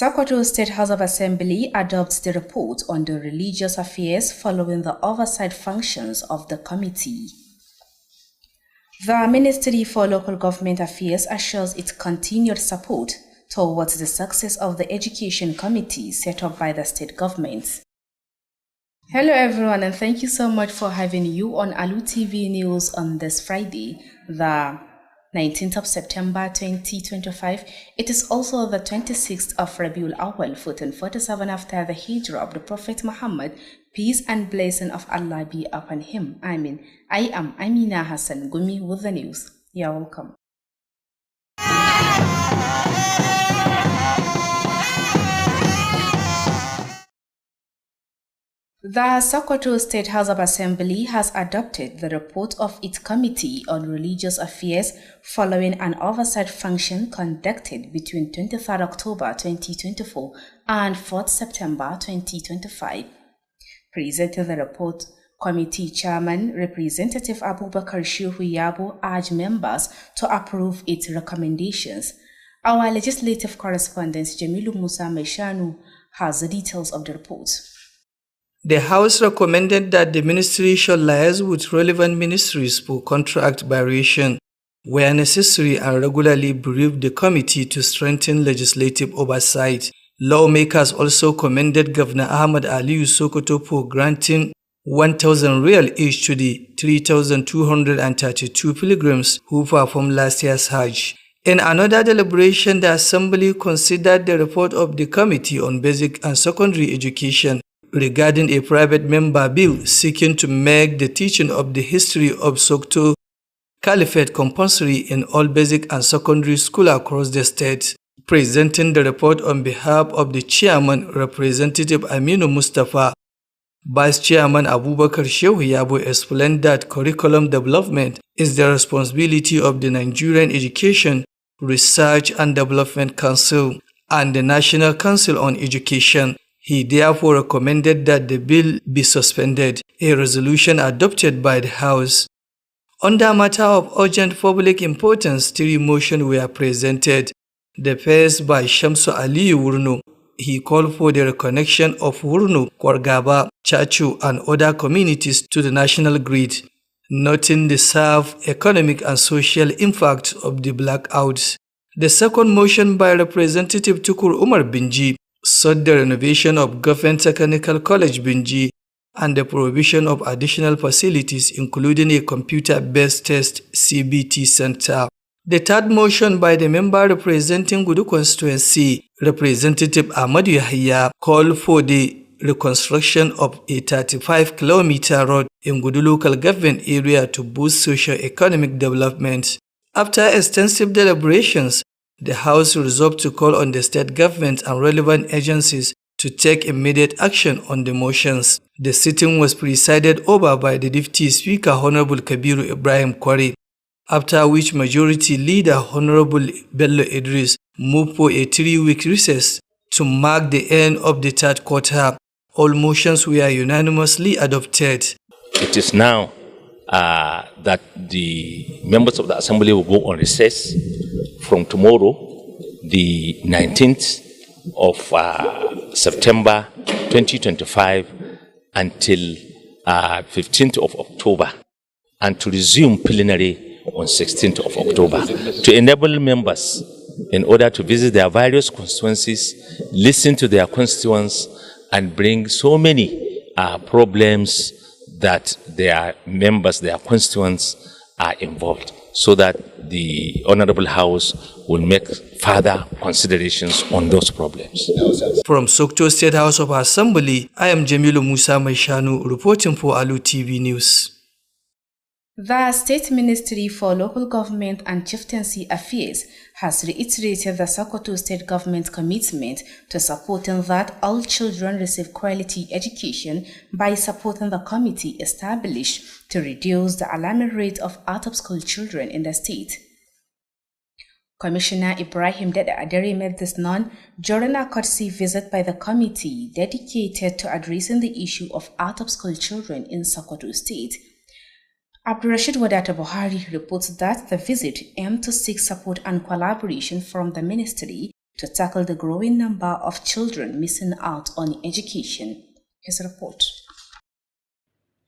Sokoto State House of Assembly adopts the report on the religious affairs following the oversight functions of the committee. The Ministry for Local Government Affairs assures its continued support towards the success of the Education Committee set up by the state government. Hello everyone, and thank you so much for having you on Alu TV News on this Friday, the 19th of September 2025. It is also the 26th of Rabiul Awal, 1447 after the Hijrah of the Prophet Muhammad, peace and blessing of Allah be upon him. I am Amina Hassan Gumi with the news. You're welcome. The Sokoto State House of Assembly has adopted the report of its Committee on Religious Affairs following an oversight function conducted between 23 October 2024 and 4 September 2025. Presenting the report, Committee Chairman Representative Abubakar Shehu Yabo urged members to approve its recommendations. Our legislative correspondent Jamilu Musa Meshanu has the details of the report. The House recommended that the ministry should liaise with relevant ministries for contract variation where necessary and regularly brief the committee to strengthen legislative oversight. Lawmakers also commended Governor Ahmad Aliyu Sokoto for granting 1,000 real each to the 3,232 pilgrims who performed last year's Hajj. In another deliberation, the Assembly considered the report of the Committee on Basic and Secondary Education regarding a private member bill seeking to make the teaching of the history of Sokoto Caliphate compulsory in all basic and secondary schools across the state. Presenting the report on behalf of the Chairman, Representative Aminu Mustafa, Vice Chairman Abubakar Shehu Yabo explained that curriculum development is the responsibility of the Nigerian Education, Research and Development Council and the National Council on Education. He therefore recommended that the bill be suspended, a resolution adopted by the House. On the matter of urgent public importance, 3 motions were presented. The first by Shamsu Aliyu Wurno. He called for the reconnection of Wurno, Kwargaba, Chachu and other communities to the national grid, noting the severe economic and social impact of the blackouts. The second motion by Representative Tukur Umar Binji sought the renovation of Government Technical College Binji and the provision of additional facilities including a computer-based test CBT center. The third motion by the member representing Gudu constituency, Representative Ahmadu Yahya, called for the reconstruction of a 35-kilometer road in Gudu local government area to boost socio-economic development. After extensive deliberations, the House resolved to call on the state government and relevant agencies to take immediate action on the motions. The sitting was presided over by the Deputy Speaker Honorable Kabiru Ibrahim Kwari, after which Majority Leader Honorable Bello Idris moved for a 3-week recess to mark the end of the third quarter. All motions were unanimously adopted. It is now that the members of the Assembly will go on recess from tomorrow, the 19th of September 2025 until 15th of October, and to resume plenary on 16th of October to enable members in order to visit their various constituencies, listen to their constituents, and bring so many problems that their members, their constituents are involved, so that the Honorable House will make further considerations on those problems. From Sokoto State House of Assembly, I am Jamilu Musa Meshanu reporting for Alu TV News. The State Ministry for Local Government and Chieftaincy Affairs has reiterated the Sokoto State Government's commitment to supporting that all children receive quality education by supporting the committee established to reduce the alarming rate of out-of-school children in the state. Commissioner Ibrahim Dada Adere made this known during a courtesy visit by the committee dedicated to addressing the issue of out-of-school children in Sokoto State. Abdurrashid Wadata Buhari reports that the visit aimed to seek support and collaboration from the ministry to tackle the growing number of children missing out on education. His report.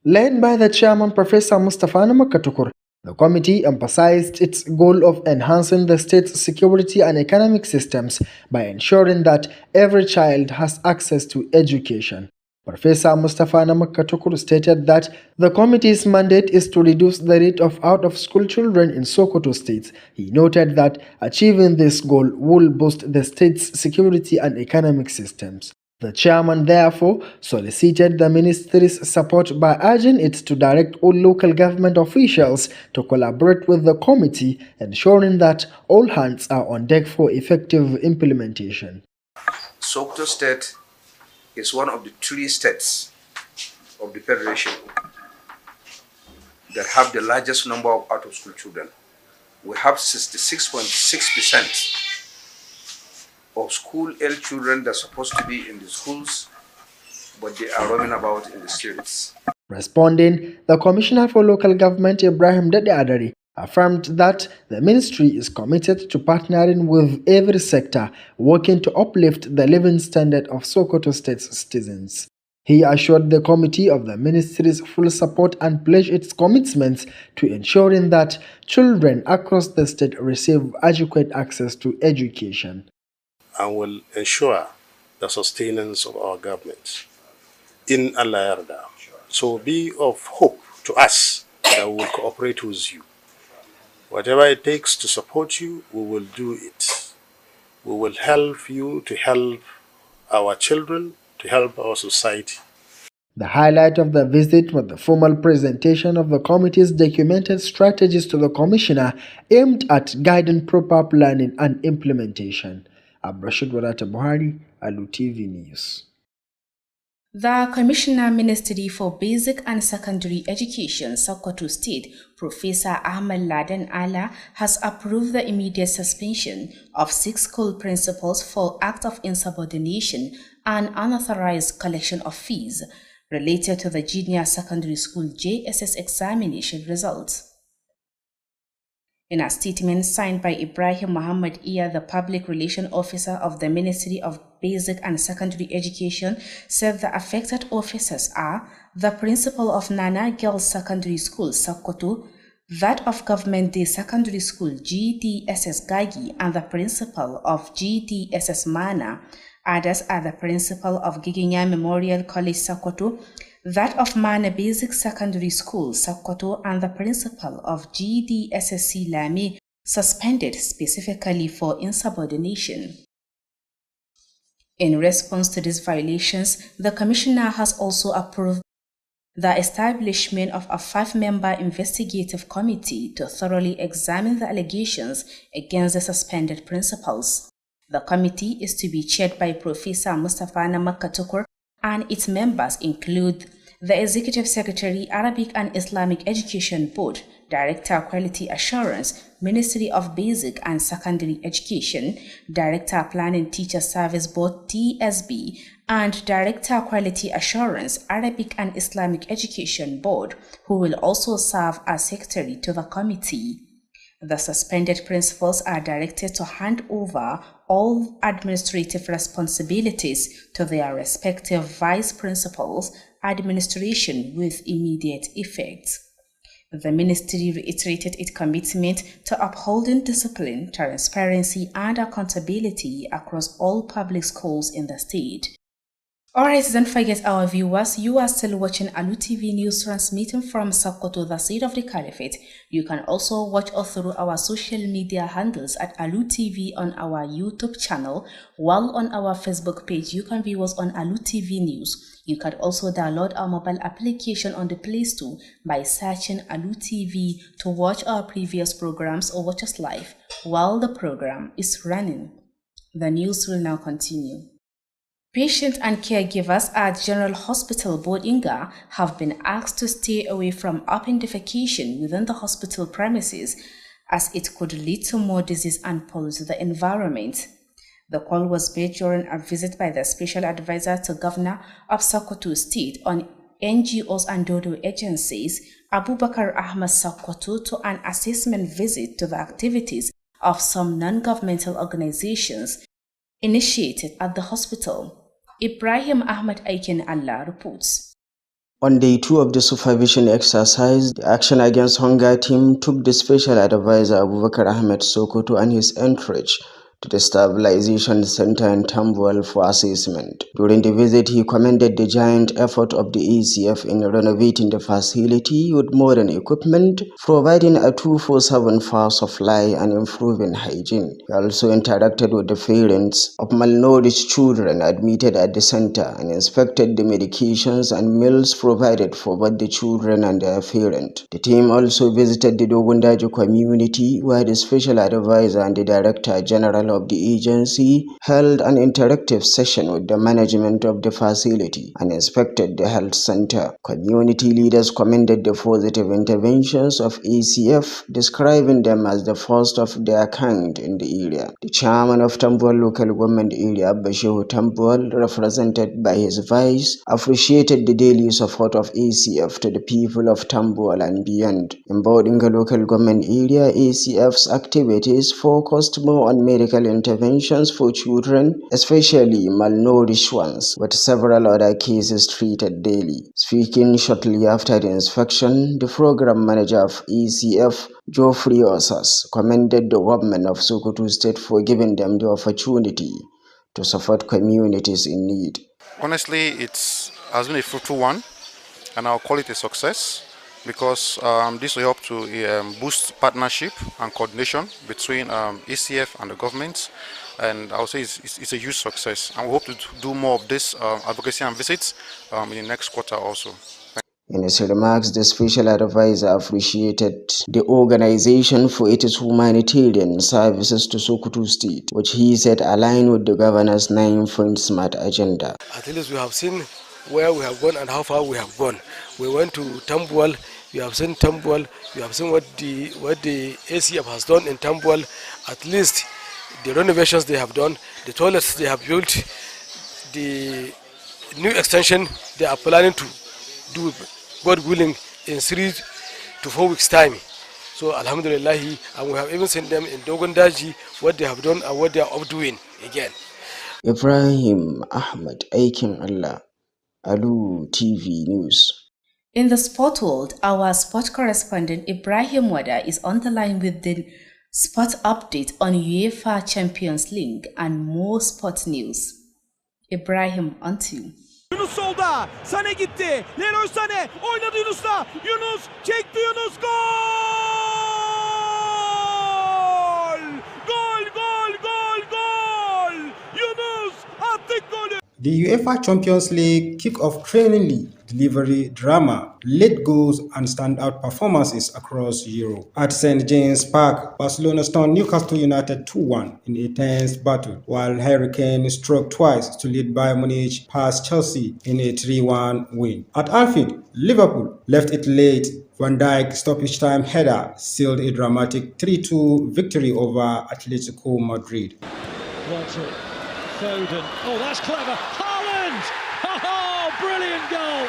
Led by the chairman, Professor Mustafa Namakatukur, the committee emphasized its goal of enhancing the state's security and economic systems by ensuring that every child has access to education. Professor Mustafa Namakatukur stated that the committee's mandate is to reduce the rate of out-of-school children in Sokoto State. He noted that achieving this goal will boost the state's security and economic systems. The chairman therefore solicited the ministry's support by urging it to direct all local government officials to collaborate with the committee, ensuring that all hands are on deck for effective implementation. Sokoto State is one of the 3 states of the Federation that have the largest number of out-of-school children. We have 66.6% of school-age children that are supposed to be in the schools, but they are roaming about in the streets. Responding, the Commissioner for Local Government, Ibrahim Dede Adari, affirmed that the ministry is committed to partnering with every sector, working to uplift the living standard of Sokoto State's citizens. He assured the committee of the ministry's full support and pledged its commitment to ensuring that children across the state receive adequate access to education. And will ensure the sustenance of our government in Allah Yarda. So be of hope to us that we will cooperate with you. Whatever it takes to support you, we will do it. We will help you to help our children, to help our society. The highlight of the visit was the formal presentation of the committee's documented strategies to the commissioner aimed at guiding proper planning and implementation. Abdurrashid Wadata Buhari, Alu TV News. The Commissioner Ministry for Basic and Secondary Education, Sokoto State, Professor Ahmed Laden Allah, has approved the immediate suspension of 6 school principals for act of insubordination and unauthorized collection of fees related to the junior secondary school JSS examination results. In a statement signed by Ibrahim Muhammad Iya, the Public Relations Officer of the Ministry of Basic and Secondary Education, said the affected officers are the principal of Nana Girls Secondary School, Sokoto, that of Government Day Secondary School, GDSS Gagi, and the principal of GDSS Mana. Others are the principal of Giginya Memorial College, Sokoto, that of Mana Basic Secondary School, Sokoto, and the principal of GDSSC Lami, suspended specifically for insubordination. In response to these violations, the Commissioner has also approved the establishment of a 5-member investigative committee to thoroughly examine the allegations against the suspended principals. The committee is to be chaired by Professor Mustafa Namakatukur, and its members include the Executive Secretary, Arabic and Islamic Education Board, Director Quality Assurance, Ministry of Basic and Secondary Education, Director Planning Teacher Service Board, TSB, and Director Quality Assurance, Arabic and Islamic Education Board, who will also serve as secretary to the committee. The suspended principals are directed to hand over all administrative responsibilities to their respective vice principals administration with immediate effect. The ministry reiterated its commitment to upholding discipline, transparency, and accountability across all public schools in the state. Alright, don't forget our viewers, you are still watching Alu TV news transmitting from Sokoto, the seat of the Caliphate. You can also watch us through our social media handles at Alu TV on our YouTube channel, while on our Facebook page you can view us on Alu TV News. You can also download our mobile application on the Play Store by searching Alu TV to watch our previous programs or watch us live while the program is running. The news will now continue. Patients and caregivers at General Hospital Bodinga have been asked to stay away from open defecation within the hospital premises, as it could lead to more disease and pollute the environment. The call was made during a visit by the Special Advisor to Governor of Sokoto State on NGOs and Dodo agencies, Abubakar Ahmad Sokoto, to an assessment visit to the activities of some non-governmental organizations initiated at the hospital. Ibrahim Ahmed Aiken Allah reports. On day 2 of the supervision exercise, the Action Against Hunger team took the special advisor Abubakar Ahmed Sokoto and his entourage to the Stabilization Center in Tambuwal for assessment. During the visit, he commended the giant effort of the ACF in renovating the facility with modern equipment, providing a 24/7 power supply and improving hygiene. He also interacted with the parents of malnourished children admitted at the center and inspected the medications and meals provided for both the children and their parents. The team also visited the Dogundaji community, where the special advisor and the director general of the agency held an interactive session with the management of the facility and inspected the health center. Community leaders commended the positive interventions of ACF, describing them as the first of their kind in the area. The chairman of Tambuwal local government area, Bashiru Tambuwal, represented by his vice, appreciated the daily support of ACF to the people of Tambuwal and beyond. In Bodinga local government area, ACF's activities focused more on medical interventions for children, especially malnourished ones, with several other cases treated daily. Speaking shortly after the inspection, the program manager of ACF, Geoffrey Osas, commended the government of Sokoto State for giving them the opportunity to support communities in need. Honestly, it has been a fruitful one, and I'll call it a success, because this will help to boost partnership and coordination between ECF and the government, and I would say it's a huge success, and we hope to do more of this advocacy and visits in the next quarter also. In his remarks, the special advisor appreciated the organization for its humanitarian services to Sokoto State, which he said align with the governor's 9-point SMART agenda. At least we have seen where we have gone and how far we have gone. We went to Tambuwal, you have seen Tambuwal, you have seen what the ACF has done in Tambuwal. At least the renovations they have done, the toilets they have built, the new extension they are planning to do, God willing, in 3 to 4 weeks time. So alhamdulillah, and we have even seen them in Dogondaji, what they have done and what they are up doing again. Ibrahim Ahmed Aikin Allah, Alu TV News. In the sport world, our sport correspondent Ibrahim Wada is on the line with the sport update on UEFA Champions League and more sport news. Ibrahim, on to you. Yunus solda, Sane gitti, Leroy Sane oynadı Yunus'la, Yunus çekti, Yunus gol! Gol, gol, gol, gol! Yunus attık golü! The UEFA Champions League kick-off training league, delivery drama, late goals and standout performances across Europe. At St. James Park, Barcelona stunned Newcastle United 2-1 in a tense battle, while Hurricane struck twice to lead Bayern Munich past Chelsea in a 3-1 win. At Anfield, Liverpool left it late. Van Dijk stoppage time header sealed a dramatic 3-2 victory over Atletico Madrid. Foden. Oh, that's clever. Haaland! Oh, brilliant goal!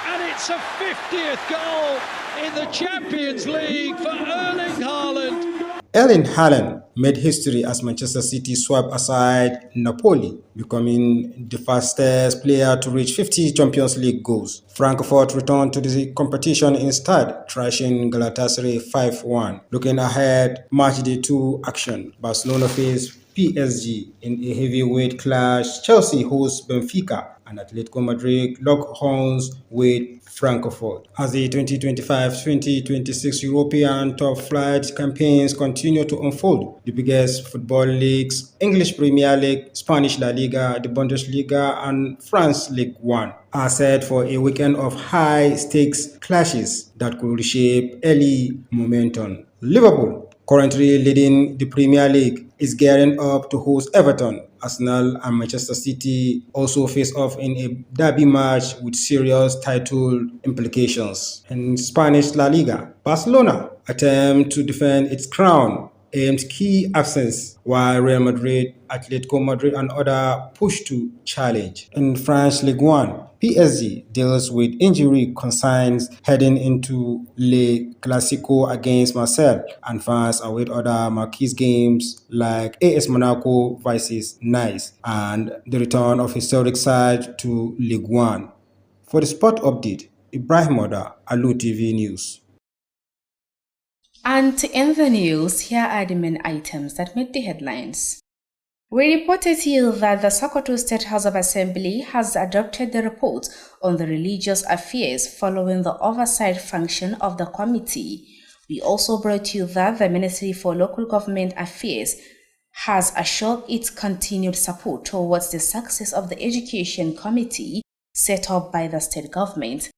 And it's a 50th goal in the Champions League for Erling Haaland. Erling Haaland made history as Manchester City swept aside Napoli, becoming the fastest player to reach 50 Champions League goals. Frankfurt returned to the competition instead, thrashing Galatasaray 5-1. Looking ahead, match day 2 action. Barcelona face PSG in a heavyweight clash. Chelsea hosts Benfica and Atletico Madrid lock horns with Frankfurt. As the 2025-2026 European top flight campaigns continue to unfold, the biggest football leagues, English Premier League, Spanish La Liga, the Bundesliga and France League 1 are set for a weekend of high-stakes clashes that could reshape early momentum. Liverpool, currently leading the Premier League, is gearing up to host Everton. Arsenal and Manchester City also face off in a derby match with serious title implications. In Spanish La Liga, Barcelona attempt to defend its crown aimed key absence, while Real Madrid, Atletico Madrid, and others push to challenge. In French Ligue 1, PSG deals with injury concerns heading into Le Clasico against Marseille, and fans await other marquee games like AS Monaco vs Nice and the return of historic side to Ligue 1. For the sport update, Ibrahim Oda, Alu TV News. And to end the news, here are the main items that made the headlines. We reported to you that the Sokoto State House of Assembly has adopted the report on the religious affairs following the oversight function of the committee. We also brought you that the Ministry for Local Government Affairs has assured its continued support towards the success of the Education Committee set up by the state government.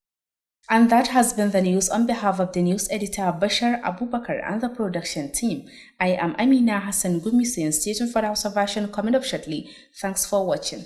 And that has been the news on behalf of the news editor Bashar Abubakar and the production team. I am Amina Hassan Gumisi, stay tuned for the observation coming up shortly. Thanks for watching.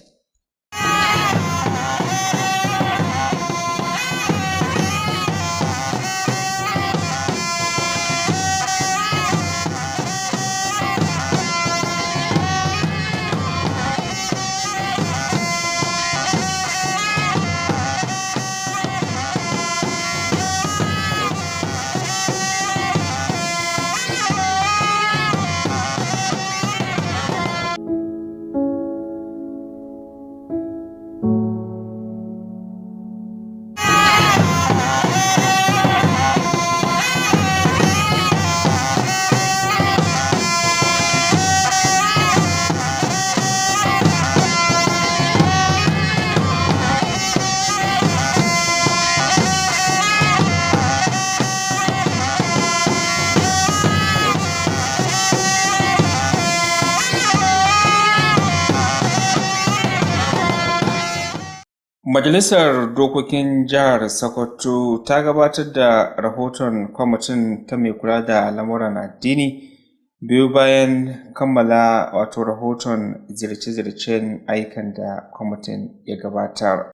Majalisar Dokokin Jihar Sokoto ta gabatar da rahoton kwamitin ta mai kula da lamuran addini biyu bayan kammala rahoton ziyarce-ziyarcen ayyukan da kwamitin ya gabatar.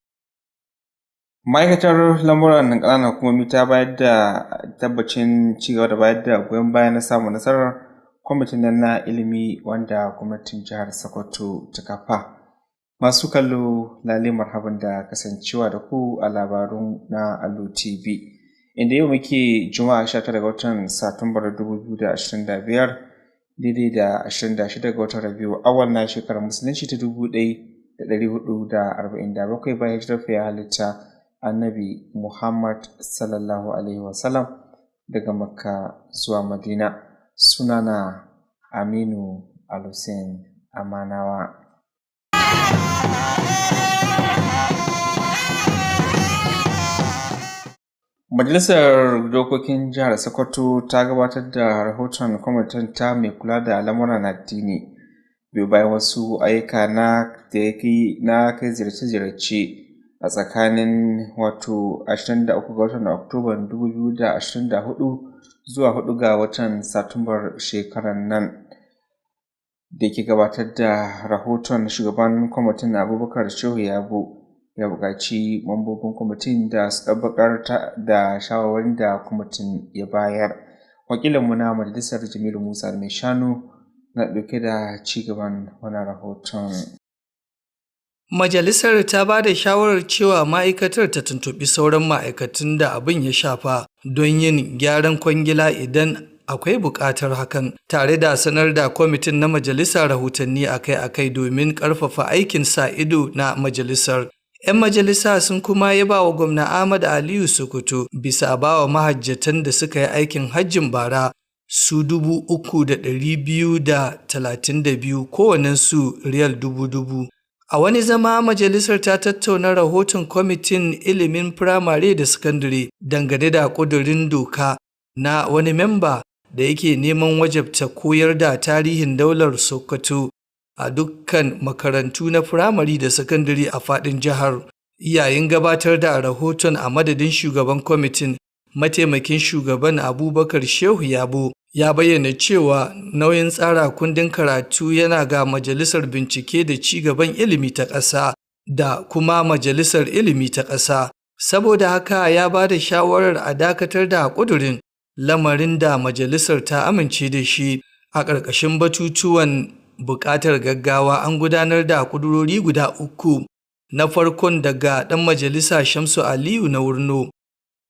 Ma'aikatar lamuran ƙananan hukumomi ta bayar da tabbacin cigaba da bayar da goyon baya na samun nasarar kwamitin na ilimi wanda gwamnatin jihar Sokoto ta kafa. Masu kallo lale marhaban da kasancewa da ku a labarun na Alu TV, inda yau muke Juma'a 19 ga watan Satumbar 2025 daidai da 26 ga watan Rabiu awal na shekarar musulunci ta 1447 bayan hijirar halitta Annabi Muhammad sallallahu alaihi wasallam daga Makka zuwa Madina. Sunana Aminu Alusin Amanawa. Majalisar Dokokin Jihar Sokoto ta gabatar da rahoton kwamitin ta mai kula da lamuran addini biyu bayan wasu ayyuka na kai ziyarce-ziyarce a tsakanin 23 ga watan Oktoba 2024 zuwa 4 ga watan Satumbar shekarar nan. Da ke gabatar da rahoton, shugaban kwamitin Abubakar Shehu Yabo ya buƙaci mambobin kwamitin da su tabbatar da shawarwarin da kwamitin ya bayar. Wakilinmu na majalisar Jamilu Musa mai shanu na ɗauke da cigaban wannan rahoton. Majalisar ta ba da shawarar cewa ma'aikatar ta tuntuɓi sauran ma'aikatun da abin ya shafa don yin gyaran kwangila idan akwai buƙatar hakan, tare da sanar da kwamitin na majalisa rahotanni akai-akai domin ƙarfafa aikin sa ido na majalisar. 'Yan majalisa sun kuma yaba wa gwamna Ahmad Aliyu Sokoto bisa ba wa mahajjatan da suka yi aikin hajjin bara su 3,232 kowannensu riyal dubu-dubu. A wani zama, majalisar ta tattauna rahoton kwamitin ilimin firamare da sakandare dangane da ƙudurin doka na wani memba da yake neman wajabta koyar da tarihin daular Sokoto a dukkan makarantu na firamare da sakandare a faɗin jihar. Yayin gabatar da rahoton a madadin shugaban kwamitin, mataimakin shugaban Abubakar Shehu Yabo ya bayyana cewa nauyin tsara kundin karatu yana ga Majalisar Bincike da Ci gaban Ilimi ta ƙasa da kuma Majalisar Ilimi ta ƙasa. Saboda haka ya ba da shawarar a dakatar da ƙudurin, lamarin da majalisar ta amince da shi. A ƙarƙashin batutuwan buƙatar gaggawa an gudanar da ƙudurori guda 3, na farkon daga ɗan majalisa Shamsu Aliyu na Wurno,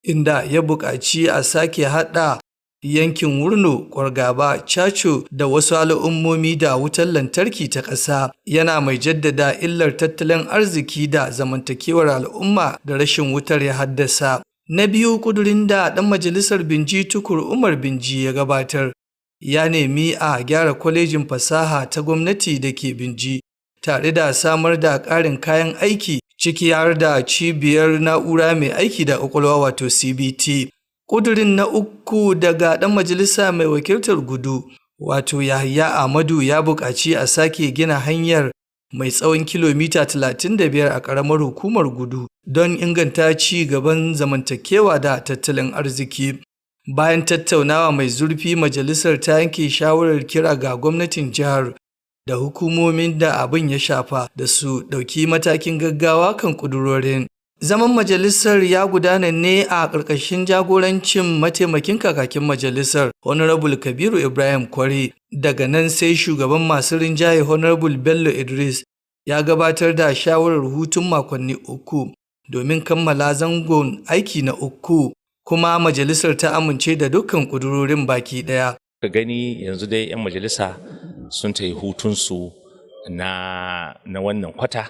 inda ya buƙaci a sake haɗa yankin Wurno, Kwargaba, Chacho da wasu al'ummomi da wutar lantarki ta ƙasa, yana mai jaddada illar tattalin arziki da zamantakewar al'umma da rashin wutar ya haddasa. Na biyu, ƙudurin da ɗan majalisar Binji Tukur Umar Binji ya gabatar ya nemi a gyara kwalejin fasaha ta gwamnati da ke Binji tare da samar da ƙarin kayan aiki ciki har da cibiyar na'ura mai aiki da ƙwaƙwalwa wato CBT. Ƙudurin na 3 daga ɗan majalisa mai wakiltar Gudu wato Yahaya Ahmadu ya buƙaci a sake gina hanyar mai tsawon kilomita 35 a ƙaramar hukumar Gudu don inganta ci gaban zamantakewa da tattalin arziki. Bayan tattaunawa mai zurfi, majalisar ta yanke shawarar kira ga gwamnatin jihar da hukumomin da abin ya shafa da su ɗauki matakin gaggawa kan ƙudurorin. Zaman majalisar ya gudana ne a ƙarƙashin jagorancin mataimakin kakakin majalisar Honorable Kabiru Ibrahim Kwari. Daga nan sai shugaban masu rinjaye Honorable Bello Idris ya gabatar da shawarar hutun makonni 3 domin kammala zangon aiki na 3, kuma majalisar ta amince da dukkan ƙudurorin baki ɗaya. Ka gani yanzu dai 'yan majalisa sun ta yi hutunsu na wannan kwata,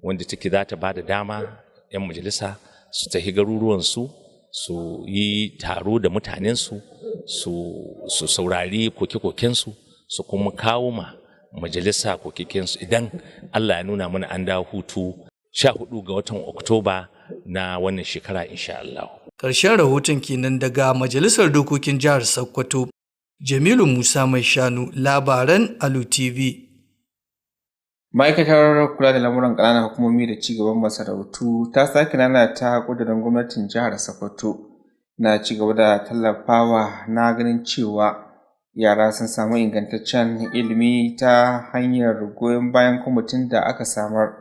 wanda take za ta ba da dama 'yan majalisa su tafi garuruwansu su yi taro da mutanensu su saurari koke-kokensu su kuma kawo ma majalisa koke-kokensu idan Allah ya nuna mana an dawo hutu 14 ga watan Oktoba na wannan shekara insha Allah. Ƙarshen rahoton kenan daga Majalisar Dokokin Jihar Sokoto. Jamilu Musa Mai Shanu, labaran Alu TV. Ma'aikatar kula da lamuran ƙananan hukumomi da cigaban masarautu ta sake nanata ƙudurin gwamnatin jihar Sokoto na cigaba da tallafawa na ganin cewa yara sun samu ingantaccen ilimi ta hanyar goyon bayan kwamitin da aka samar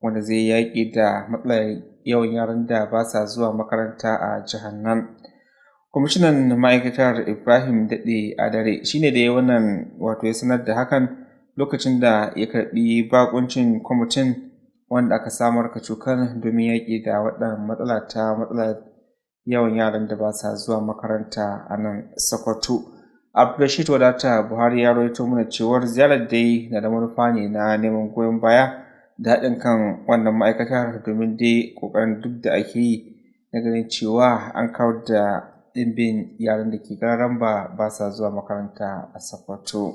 wanda zai yaƙi da matsalar yawan yaran da ba sa zuwa makaranta a jihar nan. Kwamishinan ma'aikatar Ibrahim Daɗe Adare shine da ya wannan ya sanar da hakan lokacin da ya karɓi bakuncin kwamitin wanda aka samar kacokan domin yaƙi da waɗannan matsalar yawan yaran da ba sa zuwa makaranta a nan Sokoto. Abdulrashid Wadata Buhari ya rawaito mana cewar ziyarar dai na da manufa ne na neman goyon baya da haɗin kan wannan ma'aikatar domin dai ƙoƙarin duk da ake yi na ganin cewa an kawar da ɗimbin yaran da ke ƙararan ba sa zuwa makaranta a Sokoto.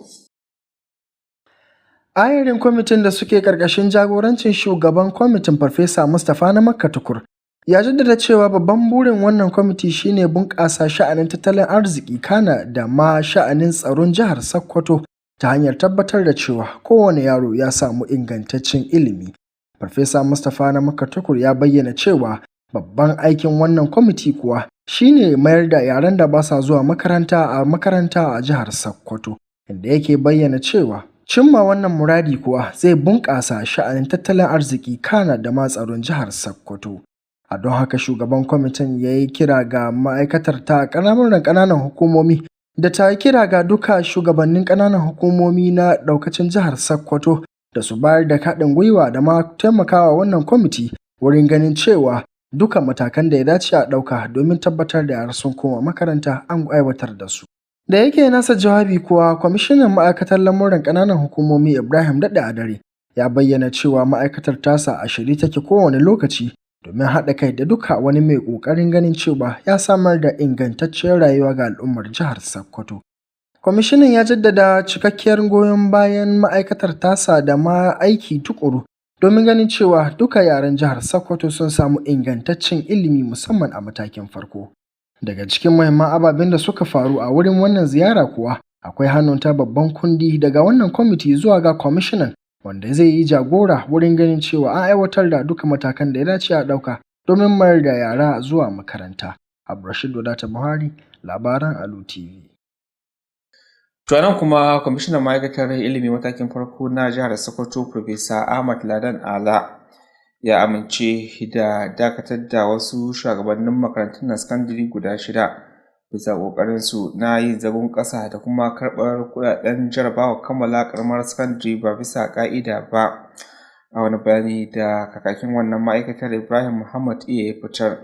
Ayarin kwamitin da suke ƙarƙashin jagorancin shugaban kwamitin Farfesa Mustapha na Makka Tukur ya jaddada cewa babban burin wannan kwamiti shine bunƙasa sha'anin tattalin arziki kana da ma sha'anin tsaron jihar Sokoto ta hanyar tabbatar da cewa kowane yaro ya samu ingantaccen ilimi. Farfesa Mustapha na Makka Tukur ya bayyana cewa babban aikin wannan kwamiti kuwa shine mayar da yaran da ba sa zuwa makaranta a jihar Sokoto, inda yake bayyana cewa cimma wannan muradi kuwa zai bunƙasa sha'anin tattalin arziki kana da ma tsaron jihar Sokoto. A don haka shugaban kwamitin ya yi kira ga ma'aikatar ta ƙananan hukumomi da ta yi kira ga duka shugabannin ƙananan hukumomi na ɗaukacin jihar Sokoto da su bayar da haɗin gwiwa da ma taimakawa wannan kwamiti wurin ganin cewa duka matakan da ya dace a ɗauka domin tabbatar da yara sun koma makaranta an aiwatar da su. Da yake nasa jawabi kuwa, kwamishinan ma'aikatar lamuran ƙananan hukumomi Ibrahim Daɗe Adare ya bayyana cewa ma'aikatar tasa a shirye take kowane lokaci domin haɗa kai da duka wani mai ƙoƙarin ganin cewa ya samar da ingantacciyar rayuwa ga al'ummar jihar Sokoto. Kwamishinan ya jaddada cikakkiyar goyon bayan ma'aikatar tasa da ma aiki tuƙuru domin ganin cewa duka yaran jihar Sokoto sun samu ingantaccen ilimi musamman a matakin farko. Daga cikin muhimman ababen da suka faru a wurin wannan ziyara kuwa akwai hannunta babban kundi daga wannan kwamiti zuwa ga kwamishinan wanda zai yi jagora wurin ganin cewa an aiwatar da duka matakan da ya dace a ɗauka domin mayar da yara zuwa makaranta. Abdulrashid Wadata Buhari, labaran Alu TV. To nan kuma kwamishinan ma'aikatar ilimi matakin farko na jihar Sokoto Profesa Ahmad Ladan Ala ya amince da dakatar da wasu shugabannin makarantun na sakandare guda 6 bisa ƙoƙarinsu na yin zagon ƙasa da kuma karɓar kuɗaɗen jarabawa kammala ƙaramar sakandare ba bisa ƙa'ida ba. A wani bayani da kakakin wannan ma'aikatar Ibrahim Muhammad ya fitar,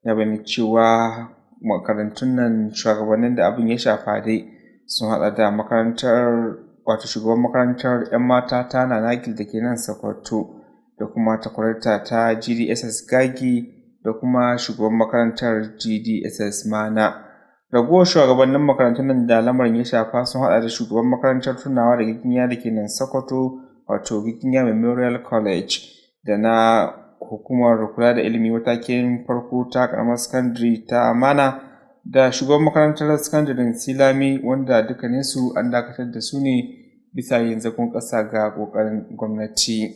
ya bayyana cewa makarantun nan shugabannin da abin ya shafa dai sun haɗa da makarantar shugaban makarantar 'yan mata ta Nanagil da ke nan Sokoto da kuma takwararta ta GDSS Gagi da kuma shugaban makarantar GDSS Mana. Ragowar shugabannin makarantun nan da lamarin ya shafa sun haɗa da shugaban makarantar tunawa da giginya da ke nan Sokoto Giginya Memorial College da na hukumar kula da ilimi matakin farko ta ƙaramar sakandare ta Amana da shugaban makarantar sakandaren Silami, wanda dukkaninsu an dakatar da su ne bisa yin zagon ƙasa ga ƙoƙarin gwamnati.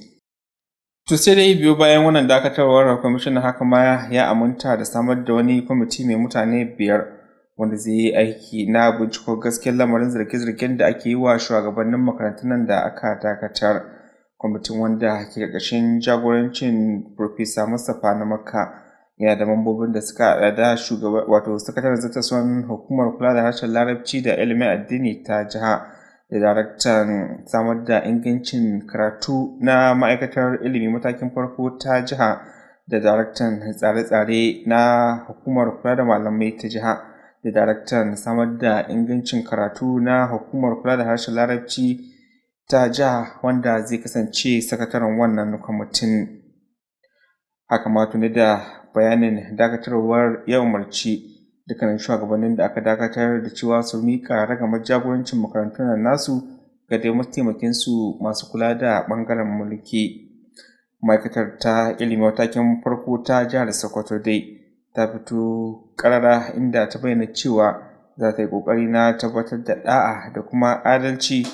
To sai dai biyo bayan wannan dakatarwar, kwamishinan haka ma ya aminta da samar da wani kwamiti mai mutane 5 wanda zai yi aiki na binciko gaskiyar lamarin zarge-zargen da ake yi wa shugabannin makarantun nan da aka dakatar. Kwamitin, wanda ke ƙarƙashin jagorancin Profesa Mustapha na Makka, yana da mambobin da suka haɗa da sakataren zartaswan hukumar kula da harshen Larabci da ilimin addini ta jiha, da daraktan samar da ingancin karatu na ma'aikatar ilimi matakin farko ta jiha, da daraktan tsare-tsare na hukumar kula da malamai ta jiha, da daraktan samar da ingancin karatu na hukumar kula da harshen Larabci ta jiha, wanda zai kasance sakataren wannan kwamitin. Haka ma tuni da bayanin dakatarwar ya umarci dukkanin shugabannin da aka dakatar da cewa su mika ragamar jagorancin makarantun nasu ga dai mataimakinsu masu kula da ɓangaren mulki. Ma'aikatar ta ilimi matakin farko ta jihar Sokoto dai ta fito ƙarara inda ta bayyana cewa za ta yi ƙoƙari na tabbatar da ɗa'a da kuma adalci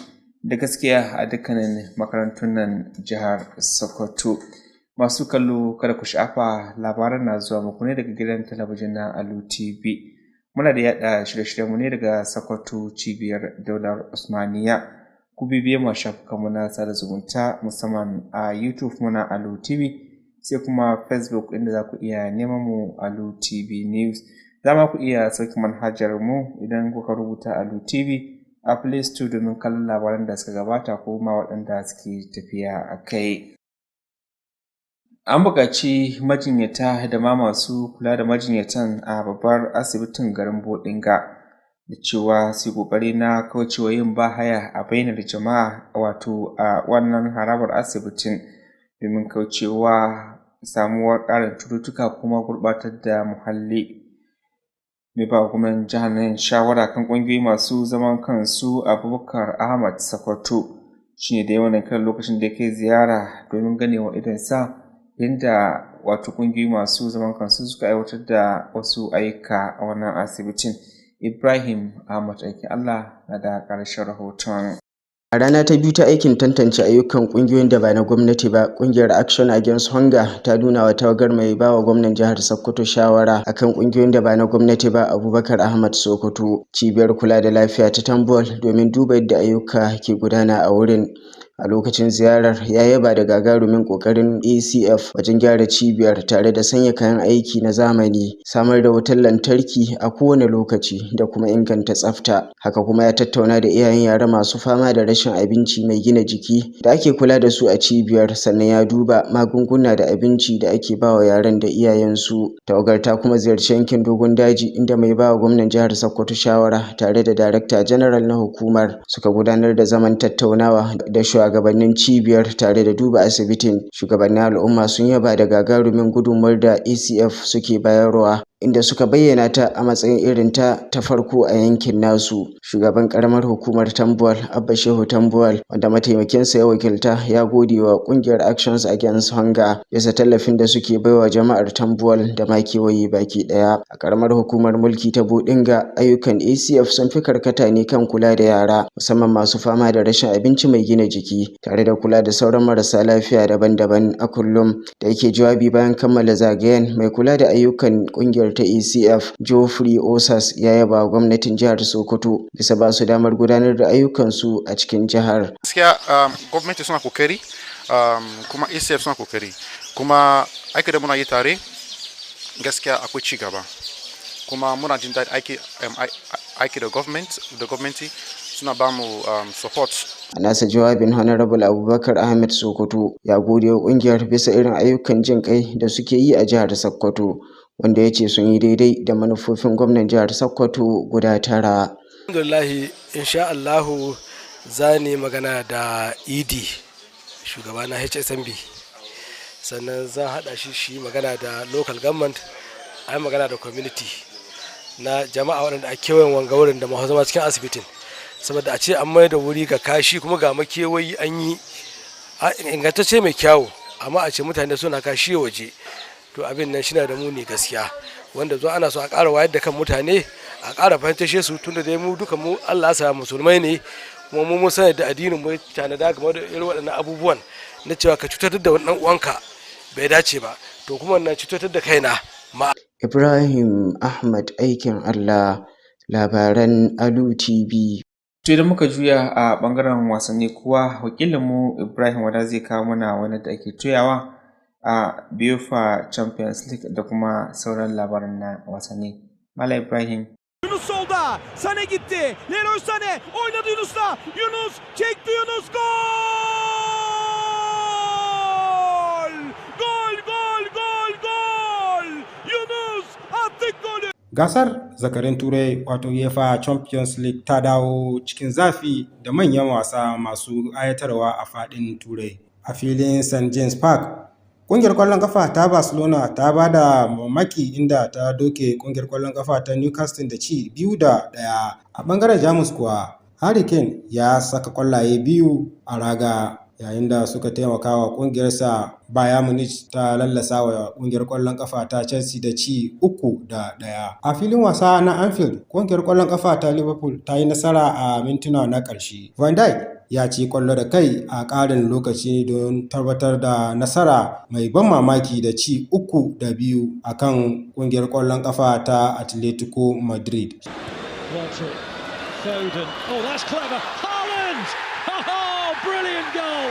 da gaskiya a dukkanin makarantun nan jihar Sokoto. Masu kallo, kada ku sha'afa, labaran na zuwa muku ne daga gidan talabijin na Alu TV. Muna da yaɗa shirye-shiryenmu ne daga Sokoto, cibiyar daular Usmaniya. Ku bibiye mu shafukanmu na sada zumunta, musamman a YouTube muna Alu TV, sai kuma Facebook inda za ku iya neman mu Alu TV News. Za ma ku iya sauke manhajar mu idan kuka rubuta Alu TV a Play Store domin kallon labaran da suka gabata ko ma waɗanda suke tafiya a kai. An buƙaci majinyata da ma masu kula da majinyatan a babbar asibitin garin Bodinga da cewa su ƙoƙari na kaucewa yin bahaya a bainar jama'a a wannan harabar asibitin, domin kaucewa samuwar ƙarin cututtuka kuma gurɓatar da muhalli. Mai ba gwamnan jihar nan shawara kan ƙungiyoyi masu zaman kansu Abubakar Ahmad Sokoto shi ne da yawan kan lokacin da yake ziyara domin ganewa idonsa yadda ƙungiyoyi masu zaman kansu suka aiwatar da wasu ayyuka a wannan asibitin. Ibrahim Ahmad Aiki Allah na da ƙarshen rahoton. A rana ta biyu ta aikin tantance ayyukan ƙungiyoyin da ba na gwamnati ba, ƙungiyar Action Against Hunger ta nuna wa tawagar mai ba wa gwamnan jihar Sokoto shawara akan ƙungiyoyin da ba na gwamnati ba Abubakar Ahmad Sokoto cibiyar kula da lafiya ta Tambuwal domin duba yadda ayyuka ke gudana a wurin. A lokacin ziyarar ya yaba da gagarumin ƙoƙarin ACF wajen gyara cibiyar tare da sanya kayan aiki na zamani, samar da wutar lantarki a kowane lokaci da kuma inganta tsafta. Haka kuma ya tattauna da iyayen yara masu fama da rashin abinci mai gina jiki da ake kula da su a cibiyar, sannan ya duba magunguna da abinci da ake ba wa yaran da iyayensu. Tawagar ta kuma ziyarci yankin Dogon Daji inda mai ba wa gwamnan jihar Sokoto shawara tare da Darakta General na hukumar suka gudanar da zaman tattaunawa da shugabannin cibiyar tare da duba asibitin. Shugabannin al'umma sun yaba da gagarumin gudunmawar da ACF suke bayarwa, inda suka bayyana ta a matsayin irin ta farko a yankin nasu. Shugaban karamar hukumar Tambuwal, Abba Shehu Tambuwal, wanda mataimakinsa ya wakilta, ya gode wa kungiyar Actions Against Hunger bisa tallafin da suke baiwa jama'ar Tambuwal da ma kewaye baki daya. A karamar hukumar mulki ta Bodinga, ayyukan ACF sun fi karkata ne kan kula da yara, musamman masu fama da rashin abinci mai gina jiki, tare da kula da sauran marasa lafiya daban-daban a kullum. Da yake jawabi bayan kammala zagayen, mai kula da ayyukan kungiyar ta ACF Geoffrey Osas ya yaba gwamnatin jihar Sokoto bisa ba su damar gudanar da ayyukansu a cikin jihar. Gaskiya gwamnati suna kokari, kuma ACF suna kokari, kuma aiki da muna yi tare gaskiya akwai ci gaba. kuma muna jin daɗi aiki da gwamnati suna ba mu support. A nasa jawabin Honorable Abubakar Ahmed Sokoto ya gode wa kungiyar bisa irin ayyukan jin kai da suke yi a jihar Sokoto, wanda ya ce sun yi daidai da manufofin gwamnan jihar Sokoto guda 9. Alhamdulillah, insha Allahu za ni magana da ED shugaba na HSMB, sannan za haɗa shi magana da local government, ai magana da community na jama'a waɗanda a kewayen wanga wurin da masu zama cikin asibitin, saboda a ce an mai da wuri ga kashi kuma ga makewayi an yi ingantacce mai kyawu, amma a ce mutane suna kashi waje, to abin nan shina da muni gaskiya, wanda zo ana so a ƙara wayar da kan mutane, a ƙara fahimtashe su, tunda dai mu duka mu Allah sa musulmai ne, kuma mu mun sanar da addinin mu tanada game da irin waɗannan abubuwan na cewa ka cutar da wannan uwanka bai dace ba, to kuma na cutar da kaina ma. Ibrahim Ahmad aikin Allah, labaran Alu TV. To idan muka juya a bangaren wasanni kuwa, wakilinmu Ibrahim Wada zai kawo mana wani da ake tuyawa a UEFA Champions League da kuma sauran labaran na wasanni. Mala Ibrahim. Yunus solda, Sané gitti, Leroy Sané oynadı Yunus'la, Yunus çekti, Yunus gol! Yunus attık golü! Gasar zakarin Turai wato UEFA Champions League ta dawo cikin zafi da manyan wasa masu ayatarwa a faɗin Turai. A filin St. James Park, ƙungiyar ƙwallon ƙafa ta Barcelona ta ba da mamaki inda ta doke ƙungiyar ƙwallon ƙafa ta Newcastle da ci 2-1. A ɓangaren Jamus kuwa, Harry Kane ya saka ƙwallaye 2 a raga yayin da suka taimaka wa ƙungiyarsa Bayern Munich ta lallasa wa ƙungiyar ƙwallon ƙafa ta Chelsea da ci 3-1. A filin wasa na Anfield, ƙungiyar ƙwallon ƙafa ta Liverpool ta yi nasara a mintuna na ƙarshe. Van Dijk ya ci ƙwallo da kai a ƙarin lokaci don tabbatar da nasara mai ban mamaki da ci 3-2 a kan ƙungiyar ƙwallon ƙafa ta Atletico Madrid. Brilliant goal,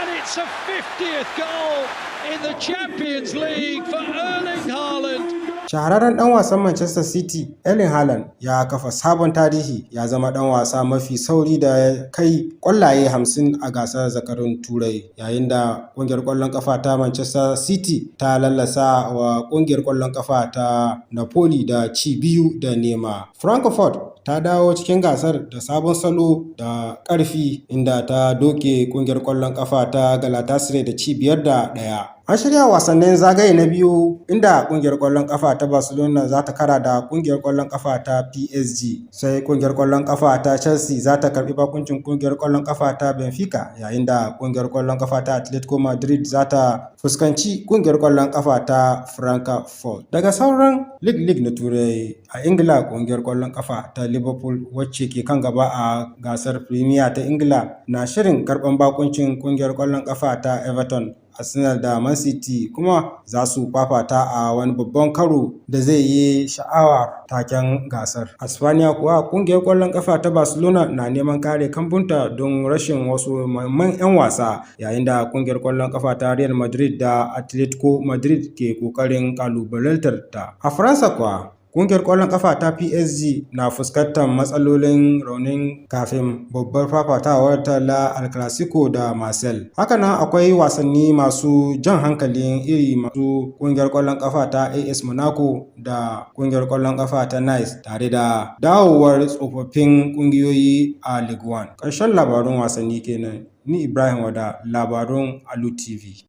and it's a 50th goal in the Champions League for Erling Haaland. Shahararren ɗan wasan Manchester City, Erling Haaland, ya kafa sabon tarihi, ya zama ɗan wasa mafi sauri da ya kai ƙwallaye 50 a gasar zakarun Turai, yayin da ƙungiyar ƙwallon ƙafa ta Manchester City ta lallasa wa ƙungiyar ƙwallon ƙafa ta Napoli da ci 2-0. Frankfurt ta dawo cikin gasar da sabon salo da ƙarfi, inda ta doke ƙungiyar ƙwallon ƙafa ta Galatasaray da ci 5-1. An shirya wasannin zagaye na biyu inda ƙungiyar ƙwallon ƙafa ta Barcelona za ta kara da ƙungiyar ƙwallon ƙafa ta PSG, sai ƙungiyar ƙwallon ƙafa ta Chelsea za ta karɓi bakuncin ƙungiyar ƙwallon ƙafa ta Benfica, yayin da ƙungiyar ƙwallon ƙafa ta Atletico Madrid za ta fuskanci ƙungiyar ƙwallon ƙafa ta Frankfurt. Daga sauran lig na Turai, a Ingila ƙungiyar ƙwallon ƙafa ta Liverpool, wacce ke kan gaba a gasar Premier ta Ingila, na shirin karɓan bakuncin ƙungiyar ƙwallon ƙafa ta Everton. Arsenal da Man City kuma za su fafata a wani babban karo da zai yi sha'awar taken gasar. A Spaniya kuwa, ƙungiyar ƙwallon ƙafa ta Barcelona na neman kare kambunta don rashin wasu muhimman 'yan wasa, yayin da ƙungiyar ƙwallon ƙafa ta Real Madrid da Atletico Madrid ke ƙoƙarin ƙalubalantar ta. A Faransa kuwa, ƙungiyar ƙwallon ƙafa ta PSG na fuskantar matsalolin raunin kafin babbar fafatawar ta La El Clasico da Marseille. Hakanan akwai wasanni masu jan hankalin iri masu ƙungiyar ƙwallon ƙafa ta AS Monaco da ƙungiyar ƙwallon ƙafa ta Nice, tare da dawowar tsofaffin ƙungiyoyi a Ligue 1. Ƙarshen labarun wasanni kenan. Ni Ibrahim Wada, labarun Alu TV.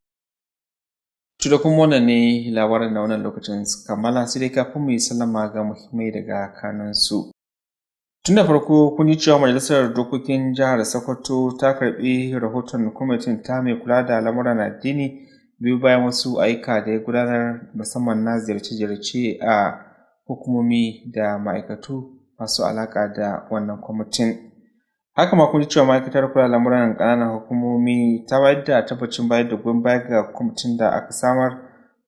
Da kuma wannan ne labaran da wannan lokacin kammala, sai dai kafin mu yi sallama ga muhimmai daga kanansu. Tun da farko kun ji cewa Majalisar Dokokin Jihar Sokoto ta karɓi rahoton kwamitin ta mai kula da lamuran addini biyu bayan wasu ayyuka da ya gudanar, musamman na ziyarce-ziyarce a hukumomi da ma'aikatu masu alaƙa da wannan kwamitin. Haka ma kun ji cewa ma'aikatar kula da lamuran ƙananan hukumomi ta bayar da tabbacin bayar da goyon baya ga kwamitin da aka samar,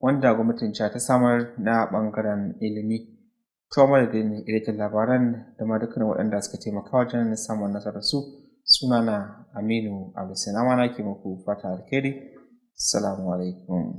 wanda gwamnatin jiha ta samar na ɓangaren ilimi. To madadin editan labaran da ma dukkanin waɗanda suka taimaka wajen samun nasarar su, sunana Aminu Alusin, amana ke muku fata alheri. Assalamu alaikum.